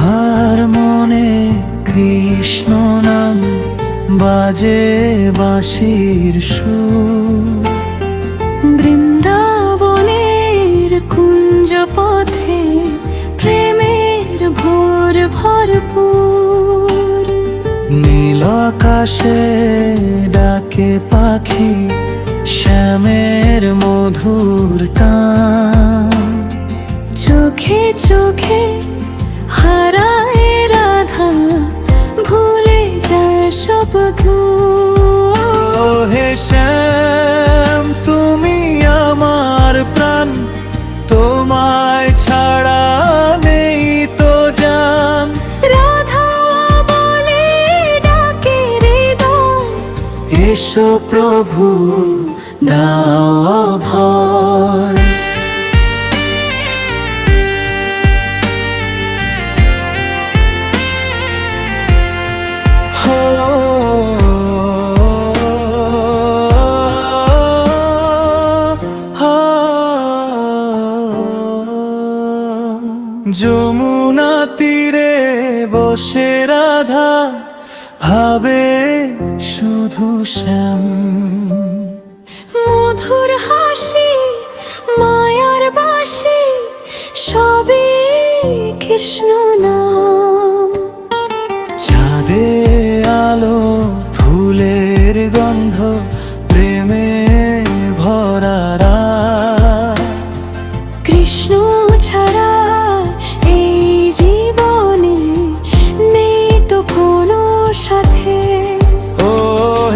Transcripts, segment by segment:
আর মনে কৃষ্ণ নাম বাজে বাঁশির সুর। বৃন্দাবনের কুঞ্জ পথে প্রেমের ভোর ভরপুর। নীল আকাশে ডাকে পাখি শ্যামের মধুর টান। চোখে চোখে হারায় রাধা, ভুলে যায় সব দূর। ও হে শ্যাম তুমি আমার প্রাণ, তোমায় ছাড়া নেই তো জান। রাধা বলে ডাকে হৃদয়, এসো প্রভু দাও অভয়। যমুনা তীরে বসে রাধা ভাবে শুধু শ্যাম। মধুর হাসি মায়ার বাঁশি সবই কৃষ্ণ নাম। চাঁদে আলো ফুলের গন্ধ প্রেমে ভরা রাত। কৃষ্ণ ছাড়া এই জীবনে নেই তো কোনো সাথে। ও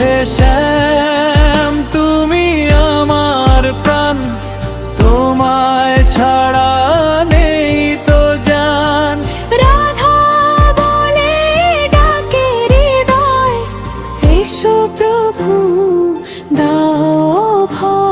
হে শ্যাম তুমি আমার প্রাণ, তোমায় ছাড়া নেই তো জান। রাধা বলে ডাকে হৃদয়, এসো প্রভু দাও ভয়।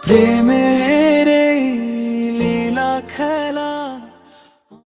প্রেমে